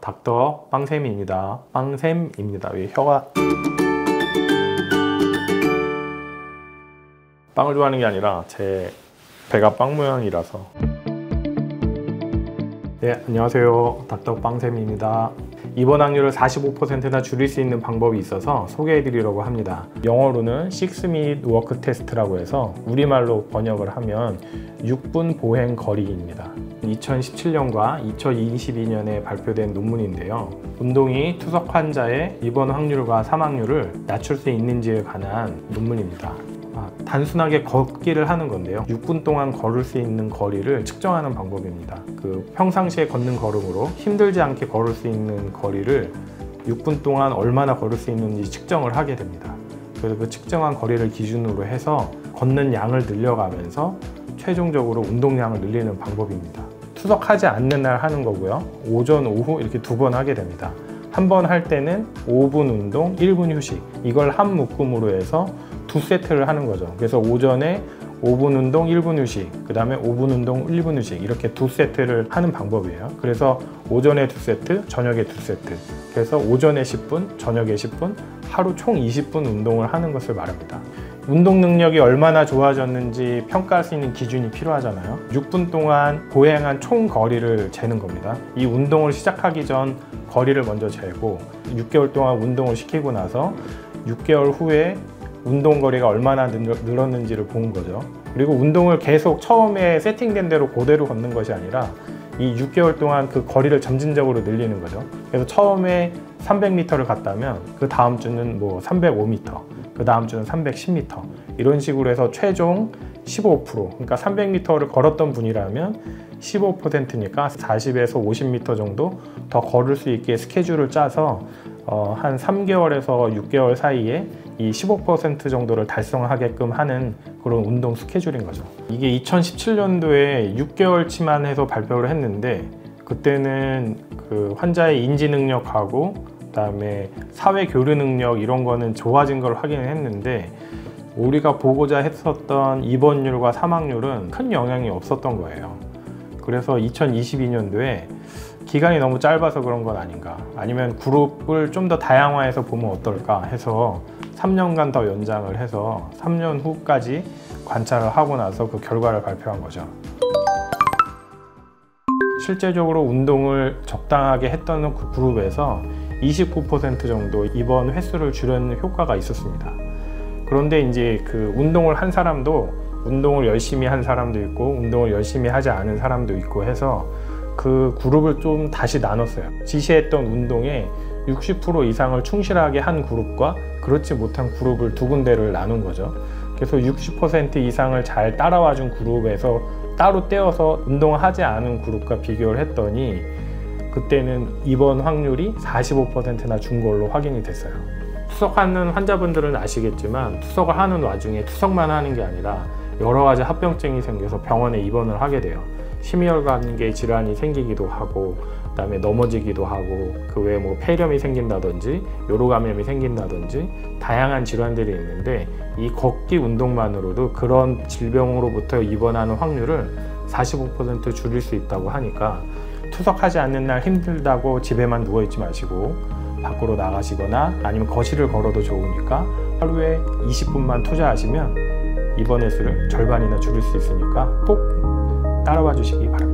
닥터 빵쌤입니다. 빵쌤입니다. 왜 혀가 빵을 좋아하는 게 아니라 제 배가 빵 모양이라서. 네, 안녕하세요. 닥터 빵쌤입니다. 입원 확률을 45%나 줄일 수 있는 방법이 있어서 소개해 드리려고 합니다. 영어로는 6minute walk test라고 해서 우리말로 번역을 하면 6분 보행 거리입니다. 2017년과 2022년에 발표된 논문인데요. 운동이 투석 환자의 입원 확률과 사망률을 낮출 수 있는지에 관한 논문입니다. 단순하게 걷기를 하는 건데요. 6분 동안 걸을 수 있는 거리를 측정하는 방법입니다. 평상시에 걷는 걸음으로 힘들지 않게 걸을 수 있는 거리를 6분 동안 얼마나 걸을 수 있는지 측정을 하게 됩니다. 그래서 그 측정한 거리를 기준으로 해서 걷는 양을 늘려가면서 최종적으로 운동량을 늘리는 방법입니다. 투석하지 않는 날 하는 거고요. 오전, 오후 이렇게 2번 하게 됩니다. 한 번 할 때는 5분 운동, 1분 휴식, 이걸 한 묶음으로 해서 2세트를 하는 거죠. 그래서 오전에 5분 운동, 1분 휴식, 그 다음에 5분 운동, 1분 휴식, 이렇게 2세트를 하는 방법이에요. 그래서 오전에 2세트, 저녁에 2세트. 그래서 오전에 10분, 저녁에 10분, 하루 총 20분 운동을 하는 것을 말합니다. 운동 능력이 얼마나 좋아졌는지 평가할 수 있는 기준이 필요하잖아요. 6분 동안 보행한 총 거리를 재는 겁니다. 이 운동을 시작하기 전 거리를 먼저 재고 6개월 동안 운동을 시키고 나서 6개월 후에 운동 거리가 얼마나 늘었는지를 본 거죠. 그리고 운동을 계속 처음에 세팅된 대로 그대로 걷는 것이 아니라 이 6개월 동안 그 거리를 점진적으로 늘리는 거죠. 그래서 처음에 300m를 갔다면 그 다음 주는 뭐 305m, 그 다음 주는 310m, 이런 식으로 해서 최종 15%, 그러니까 300m를 걸었던 분이라면 15%니까 40에서 50m 정도 더 걸을 수 있게 스케줄을 짜서 한 3개월에서 6개월 사이에 이 15% 정도를 달성하게끔 하는 그런 운동 스케줄인 거죠. 이게 2017년도에 6개월치만 해서 발표를 했는데, 그때는 그 환자의 인지 능력하고 그다음에 사회 교류 능력 이런 거는 좋아진 걸 확인을 했는데, 우리가 보고자 했었던 입원율과 사망률은 큰 영향이 없었던 거예요. 그래서 2022년도에 기간이 너무 짧아서 그런 건 아닌가, 아니면 그룹을 좀 더 다양화해서 보면 어떨까 해서 3년간 더 연장을 해서 3년 후까지 관찰을 하고 나서 그 결과를 발표한 거죠. 실제적으로 운동을 적당하게 했던 그 그룹에서 29% 정도 입원 횟수를 줄이는 효과가 있었습니다. 그런데 이제 그 운동을 한 사람도, 운동을 열심히 한 사람도 있고 운동을 열심히 하지 않은 사람도 있고 해서 그 그룹을 좀 다시 나눴어요. 지시했던 운동에 60% 이상을 충실하게 한 그룹과 그렇지 못한 그룹을 두 군데를 나눈 거죠. 그래서 60% 이상을 잘 따라와 준 그룹에서 따로 떼어서 운동하지 않은 그룹과 비교를 했더니 그때는 입원 확률이 45%나 준 걸로 확인이 됐어요. 투석하는 환자분들은 아시겠지만 투석을 하는 와중에 투석만 하는 게 아니라 여러 가지 합병증이 생겨서 병원에 입원을 하게 돼요. 심혈관계 질환이 생기기도 하고, 그다음에 넘어지기도 하고, 그 외에 뭐 폐렴이 생긴다든지 요로 감염이 생긴다든지 다양한 질환들이 있는데, 이 걷기 운동만으로도 그런 질병으로부터 입원하는 확률을 45% 줄일 수 있다고 하니까, 투석하지 않는 날 힘들다고 집에만 누워 있지 마시고 밖으로 나가시거나 아니면 거실을 걸어도 좋으니까 하루에 20분만 투자하시면 입원 횟수를 절반이나 줄일 수 있으니까 꼭 따라와 주시기 바랍니다.